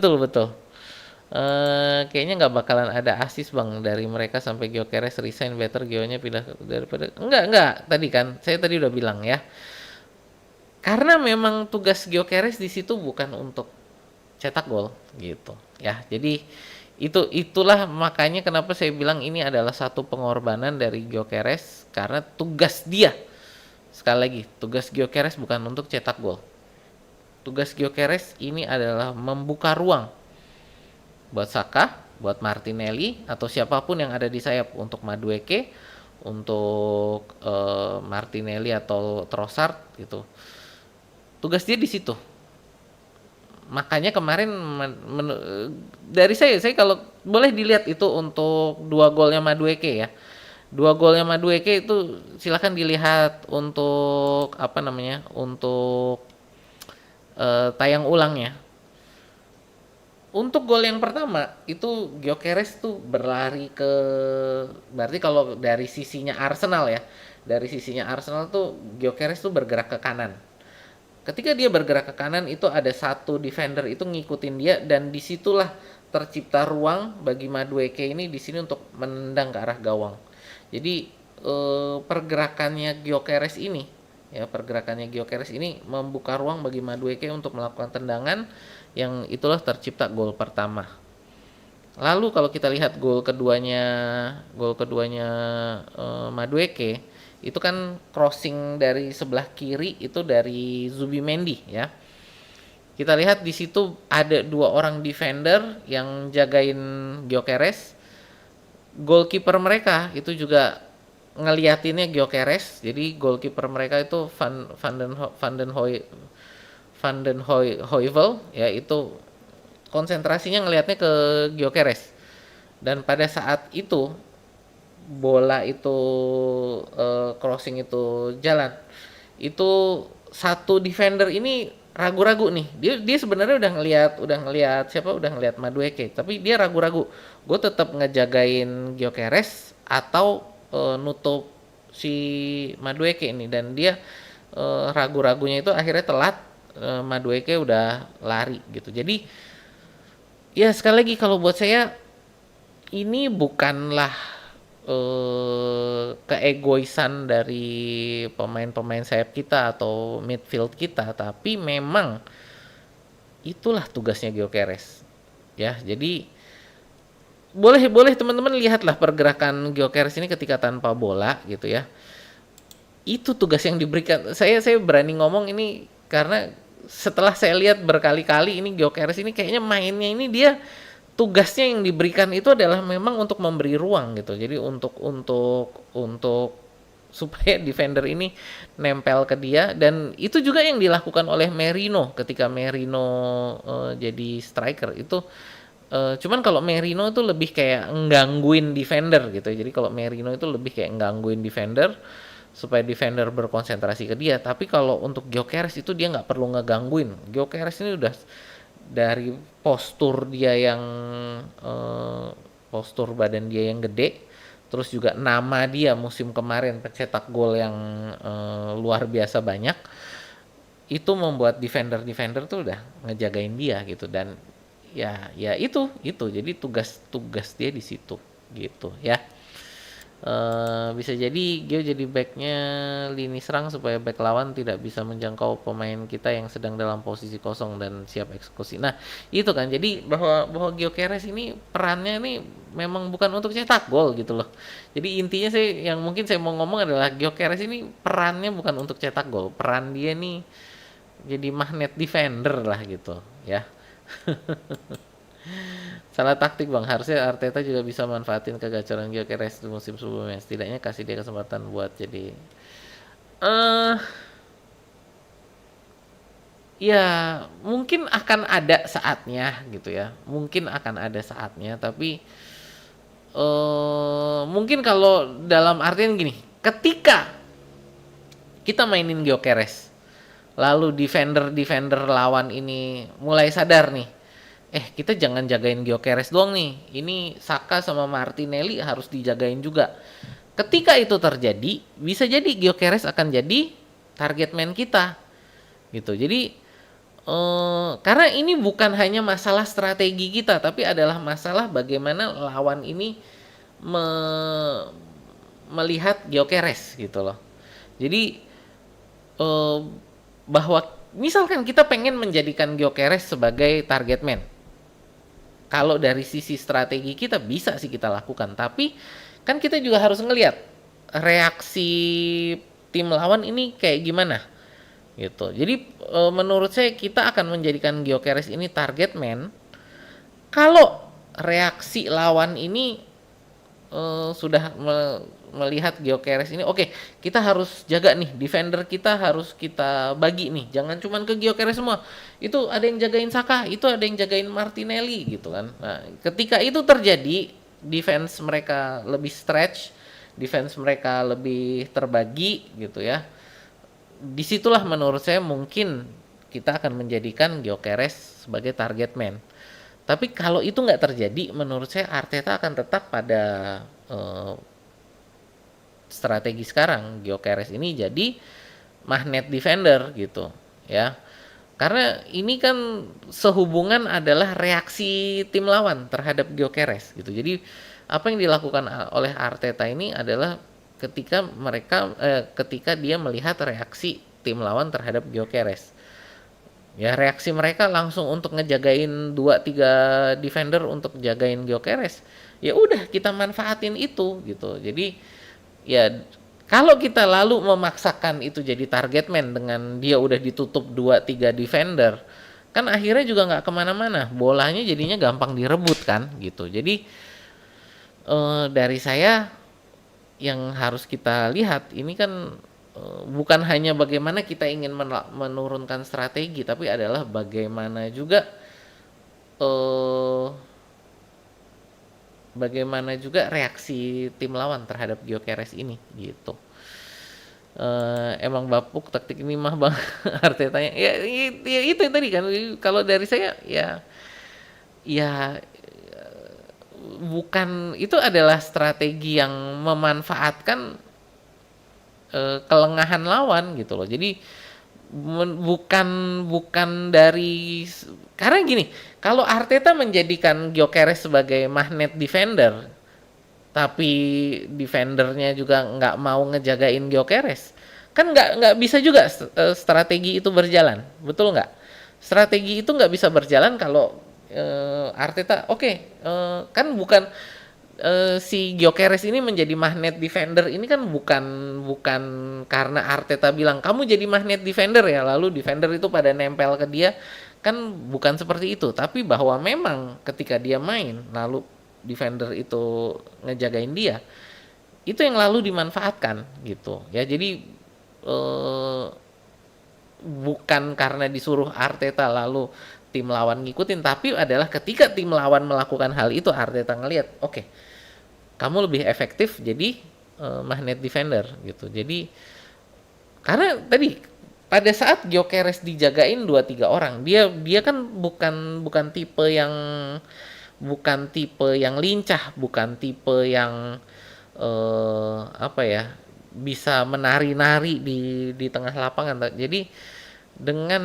Betul betul. Kayaknya nggak bakalan ada asis bang dari mereka sampai Gyökeres resign, better Gionya pindah daripada enggak tadi kan saya tadi udah bilang ya, karena memang tugas Gyökeres di situ bukan untuk cetak gol gitu ya. Jadi itulah makanya kenapa saya bilang ini adalah satu pengorbanan dari Gyökeres, karena tugas dia, sekali lagi, tugas Gyökeres bukan untuk cetak gol. Tugas Gyökeres ini adalah membuka ruang buat Saka, buat Martinelli atau siapapun yang ada di sayap, untuk Madueke, untuk Martinelli atau Trossard gitu. Tugas dia di situ. Makanya kemarin dari saya kalau boleh dilihat itu untuk dua golnya Madueke ya. Dua golnya Madueke itu silakan dilihat untuk apa namanya? Untuk tayang ulangnya. Untuk gol yang pertama itu Gyökeres tuh berlari ke, berarti kalau dari sisinya Arsenal ya, dari sisinya Arsenal tuh Gyökeres tuh bergerak ke kanan. Ketika dia bergerak ke kanan itu ada satu defender itu ngikutin dia, dan disitulah tercipta ruang bagi Madueke ini di sini untuk menendang ke arah gawang. Jadi pergerakannya Gyökeres ini, ya pergerakannya Gyökeres ini membuka ruang bagi Madueke untuk melakukan tendangan, yang itulah tercipta gol pertama. Lalu kalau kita lihat gol keduanya Madueke itu kan crossing dari sebelah kiri itu dari Zubimendi ya. Kita lihat di situ ada dua orang defender yang jagain Gyökeres. Goalkeeper mereka itu juga ngeliatinnya Gyökeres. Jadi goalkeeper mereka itu Van den Heuvel ya, itu konsentrasinya ngelihatnya ke Gyökeres. Dan pada saat itu bola itu crossing itu jalan, itu satu defender ini ragu-ragu nih. Dia sebenarnya udah ngelihat siapa, udah ngelihat Madueke, tapi dia ragu-ragu. Gue tetap ngejagain Gyökeres atau nutup si Madueke ini, dan dia ragu-ragunya itu akhirnya telat. Madueke udah lari gitu. Jadi ya sekali lagi kalau buat saya ini bukanlah keegoisan dari pemain-pemain sayap kita atau midfield kita, tapi memang itulah tugasnya Gyökeres ya. Jadi boleh boleh teman-teman lihatlah pergerakan Gyökeres ini ketika tanpa bola gitu ya. Itu tugas yang diberikan. Saya berani ngomong ini karena setelah saya lihat berkali-kali ini Gyökeres ini kayaknya mainnya ini dia tugasnya yang diberikan itu adalah memang untuk memberi ruang gitu. Jadi untuk supaya defender ini nempel ke dia, dan itu juga yang dilakukan oleh Merino ketika Merino jadi striker itu. Cuman kalau Merino itu lebih kayak nggangguin defender gitu. Jadi kalau Merino itu lebih kayak nggangguin defender supaya defender berkonsentrasi ke dia. Tapi kalau untuk Gyökeres itu dia nggak perlu ngegangguin. Gyökeres ini udah dari postur dia yang postur badan dia yang gede, terus juga nama dia musim kemarin pencetak gol yang luar biasa banyak, itu membuat defender tuh udah ngejagain dia gitu. Dan ya itu jadi tugas dia di situ gitu ya. Bisa jadi Gio jadi backnya lini serang supaya back lawan tidak bisa menjangkau pemain kita yang sedang dalam posisi kosong dan siap eksekusi. Nah itu kan, jadi bahwa Gyökeres ini perannya ini memang bukan untuk cetak gol gitu loh. Jadi intinya yang mungkin saya mau ngomong adalah Gyökeres ini perannya bukan untuk cetak gol, peran dia nih jadi magnet defender lah gitu ya. Salah taktik bang, harusnya Arteta juga bisa manfaatin kegacoran Gyökeres di musim sebelumnya, setidaknya kasih dia kesempatan buat jadi eh ya mungkin akan ada saatnya gitu ya, mungkin akan ada saatnya, tapi mungkin kalau dalam artian gini, ketika kita mainin Gyökeres lalu defender lawan ini mulai sadar nih, kita jangan jagain Gyökeres doang nih, ini Saka sama Martinelli harus dijagain juga. Ketika itu terjadi, bisa jadi Gyökeres akan jadi target man kita gitu. Jadi Karena ini bukan hanya masalah strategi kita, tapi adalah masalah bagaimana lawan ini me melihat Gyökeres gitu loh. Jadi, eee, bahwa misalkan kita pengen menjadikan Gyökeres sebagai target man. Kalau dari sisi strategi kita bisa sih kita lakukan, tapi kan kita juga harus ngelihat reaksi tim lawan ini kayak gimana gitu. Jadi menurut saya kita akan menjadikan Gyökeres ini target man kalau reaksi lawan ini sudah melihat Gyökeres ini oke, kita harus jaga nih, defender kita harus kita bagi nih, jangan cuman ke Gyökeres semua, itu ada yang jagain Saka, itu ada yang jagain Martinelli gitu kan. Nah ketika itu terjadi, defense mereka lebih stretch, defense mereka lebih terbagi gitu ya, disitulah menurut saya mungkin kita akan menjadikan Gyökeres sebagai target man. Tapi kalau itu nggak terjadi, menurut saya Arteta akan tetap pada eh, strategi sekarang. Gyökeres ini jadi magnet defender gitu, ya. Karena ini kan sehubungan adalah reaksi tim lawan terhadap Gyökeres gitu. Jadi apa yang dilakukan oleh Arteta ini adalah ketika dia melihat reaksi tim lawan terhadap Gyökeres. Ya reaksi mereka langsung untuk ngejagain 2-3 defender untuk jagain Gyökeres. Ya udah kita manfaatin itu gitu. Jadi ya kalau kita lalu memaksakan itu jadi target man dengan dia udah ditutup 2-3 defender, kan akhirnya juga nggak kemana-mana. Bolanya jadinya gampang direbut kan gitu. Jadi dari saya yang harus kita lihat ini kan bukan hanya bagaimana kita ingin menurunkan strategi, tapi adalah bagaimana juga eh, reaksi tim lawan terhadap Gyökeres ini gitu. Emang bapuk taktik ini mah bang Artetanya ya, ya itu yang tadi kan kalau dari saya ya ya bukan itu adalah strategi yang memanfaatkan kelengahan lawan gitu loh. Jadi bukan bukan dari karena gini, kalau Arteta menjadikan Gyökeres sebagai magnet defender, tapi defendernya juga nggak mau ngejagain Gyökeres, kan nggak bisa juga strategi itu berjalan, betul nggak? Strategi itu nggak bisa berjalan kalau Arteta, kan bukan si Gyökeres ini menjadi magnet defender ini kan bukan bukan karena Arteta bilang kamu jadi magnet defender ya lalu defender itu pada nempel ke dia, kan bukan seperti itu, tapi bahwa memang ketika dia main lalu defender itu ngejagain dia, itu yang lalu dimanfaatkan gitu ya. Jadi eh, bukan karena disuruh Arteta lalu tim lawan ngikutin, tapi adalah ketika tim lawan melakukan hal itu Arteta ngelihat oke, kamu lebih efektif jadi magnet defender gitu. Jadi karena tadi pada saat Gyökeres dijagain 2-3 orang, dia dia kan bukan tipe yang lincah, bukan tipe yang apa ya, bisa menari-nari di tengah lapangan. Jadi dengan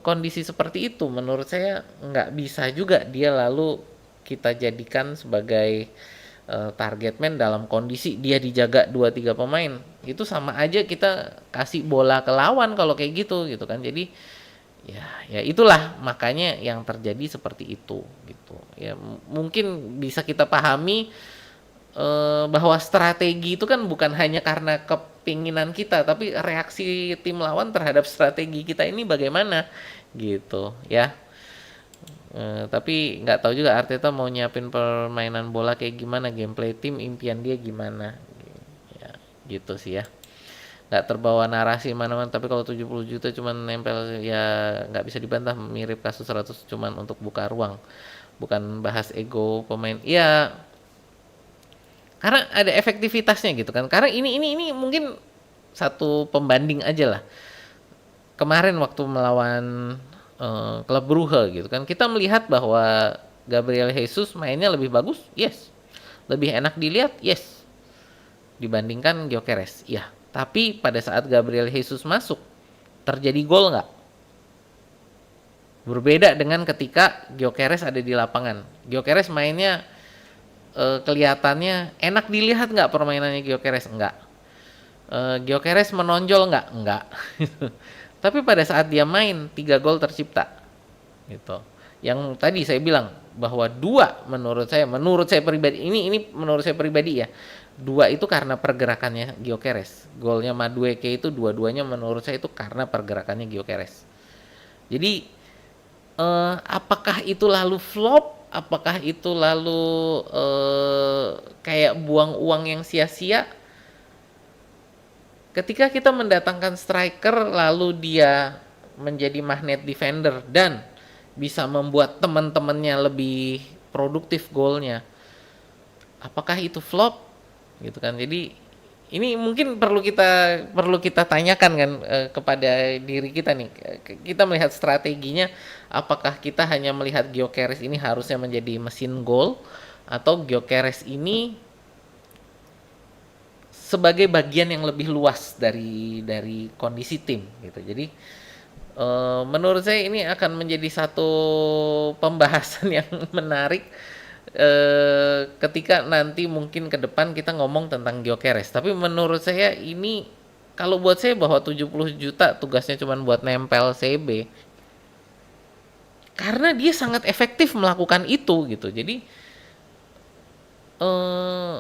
kondisi seperti itu menurut saya nggak bisa juga dia lalu kita jadikan sebagai target man dalam kondisi dia dijaga 2-3 pemain. Itu sama aja kita kasih bola ke lawan kalau kayak gitu kan. Jadi ya itulah makanya yang terjadi seperti itu gitu. Ya mungkin bisa kita pahami bahwa strategi itu kan bukan hanya karena kepinginan kita, tapi reaksi tim lawan terhadap strategi kita ini bagaimana gitu ya. Tapi nggak tahu juga Arteta mau nyiapin permainan bola kayak gimana, gameplay tim, impian dia gimana, ya gitu sih ya. Nggak terbawa narasi mana-mana, tapi kalau 70 juta cuman nempel ya nggak bisa dibantah, mirip kasus 100 cuman untuk buka ruang, bukan bahas ego pemain. Ya karena ada efektivitasnya gitu kan, karena ini mungkin satu pembanding aja lah. Kemarin waktu melawan klub Brugge gitu kan, kita melihat bahwa Gabriel Jesus mainnya lebih bagus, yes. Lebih enak dilihat, yes. Dibandingkan Gyökeres, ya. Tapi pada saat Gabriel Jesus masuk, terjadi gol nggak? Berbeda dengan ketika Gyökeres ada di lapangan. Gyökeres mainnya kelihatannya enak dilihat nggak permainannya Gyökeres? Enggak. Gyökeres menonjol nggak? Enggak. Tapi pada saat dia main 3 gol tercipta gitu. Yang tadi saya bilang bahwa 2 menurut saya pribadi ini menurut saya pribadi ya. 2 itu karena pergerakannya Gyökeres. Golnya Madueke itu dua-duanya menurut saya itu karena pergerakannya Gyökeres. Jadi apakah itu lalu flop? Apakah itu lalu kayak buang uang yang sia-sia? Ketika kita mendatangkan striker lalu dia menjadi magnet defender dan bisa membuat teman-temannya lebih produktif golnya, apakah itu flop? Gitu kan. Jadi ini mungkin perlu kita tanyakan kan kepada diri kita nih. Kita melihat strateginya, apakah kita hanya melihat Gyökeres ini harusnya menjadi mesin gol atau Gyökeres ini sebagai bagian yang lebih luas dari kondisi tim gitu. Jadi menurut saya ini akan menjadi satu pembahasan yang menarik ketika nanti mungkin ke depan kita ngomong tentang Gyökeres. Tapi menurut saya ini kalau buat saya bahwa 70 juta tugasnya cuma buat nempel CB karena dia sangat efektif melakukan itu gitu. Jadi eh,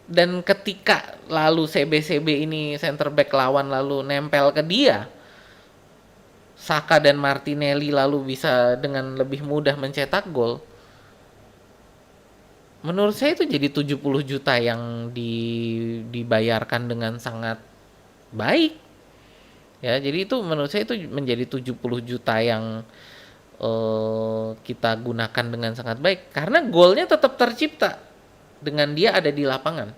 dan ketika lalu CB ini center back lawan lalu nempel ke dia, Saka dan Martinelli lalu bisa dengan lebih mudah mencetak gol. Menurut saya itu jadi 70 juta yang dibayarkan dengan sangat baik. Ya, jadi itu menurut saya itu menjadi 70 juta yang kita gunakan dengan sangat baik karena golnya tetap tercipta dengan dia ada di lapangan.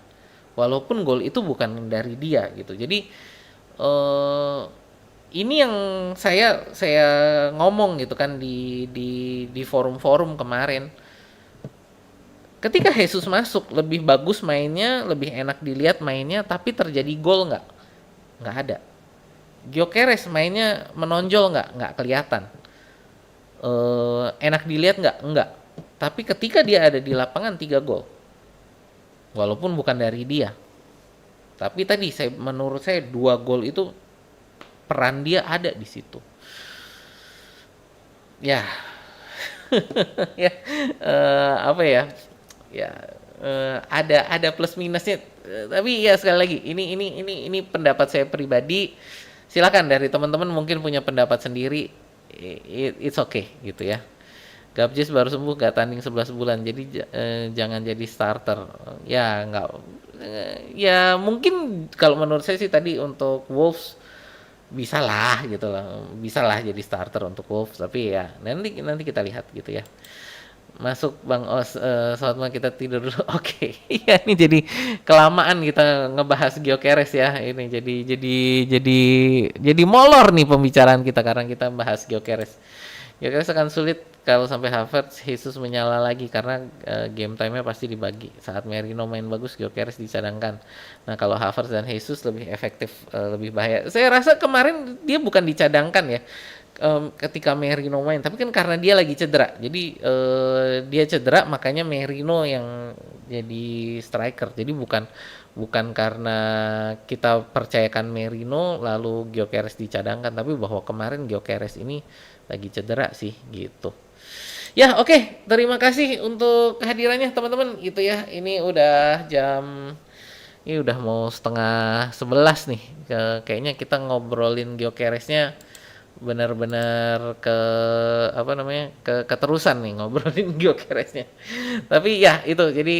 Walaupun gol itu bukan dari dia gitu. Jadi ini yang saya ngomong gitu kan di forum-forum kemarin. Ketika Jesus masuk lebih bagus mainnya, lebih enak dilihat mainnya, tapi terjadi gol nggak? Nggak ada. Gyökeres mainnya menonjol nggak kelihatan. Enak dilihat nggak? Nggak. Tapi ketika dia ada di lapangan 3 gol. Walaupun bukan dari dia. Tapi tadi menurut saya 2 gol itu peran dia ada di situ. Ya. Ya, apa ya? Ya, ada plus minusnya. Tapi ya sekali lagi ini pendapat saya pribadi. Silakan dari teman-teman mungkin punya pendapat sendiri. It's okay gitu ya. Gabjes baru sembuh gak tanding 11 bulan jadi jangan jadi starter. Ya nggak ya mungkin kalau menurut saya sih tadi untuk Wolves bisa lah gitu lah. Bisa lah jadi starter untuk Wolves tapi ya nanti kita lihat gitu ya. Masuk Bang Os, selamat malam kita tidur dulu. Oke. Ya ini jadi kelamaan kita ngebahas Gyökeres ya. Ini jadi molor nih pembicaraan kita karena kita bahas Gyökeres. Gyökeres akan sulit kalau sampai Havertz, Jesus menyala lagi karena game time-nya pasti dibagi. Saat Merino main bagus, Gyökeres dicadangkan. Nah, kalau Havertz dan Jesus lebih efektif, lebih bahaya. Saya rasa kemarin dia bukan dicadangkan ya. Ketika Merino main, tapi kan karena dia lagi cedera, jadi dia cedera makanya Merino yang jadi striker. Jadi bukan karena kita percayakan Merino lalu Gyökeres dicadangkan, tapi bahwa kemarin Gyökeres ini lagi cedera sih gitu. Ya oke. Terima kasih untuk kehadirannya teman-teman gitu ya. Ini udah mau setengah 11 nih. Kayaknya kita ngobrolin Gyökeresnya benar-benar keterusan nih ngobrolin Gyökeresnya. Tapi ya itu jadi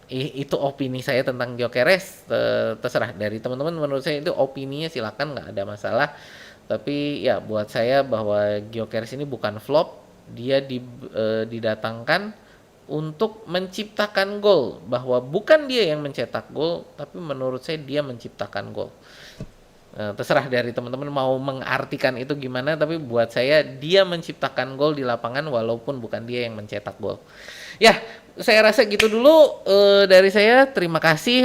itu opini saya tentang Gyökeres. Terserah dari teman-teman, menurut saya itu opininya silakan, nggak ada masalah. Tapi ya buat saya bahwa Gyökeres ini bukan flop, dia didatangkan untuk menciptakan gol, bahwa bukan dia yang mencetak gol tapi menurut saya dia menciptakan gol. Terserah dari teman-teman mau mengartikan itu gimana, tapi buat saya dia menciptakan gol di lapangan walaupun bukan dia yang mencetak gol. Ya, saya rasa gitu dulu dari saya. Terima kasih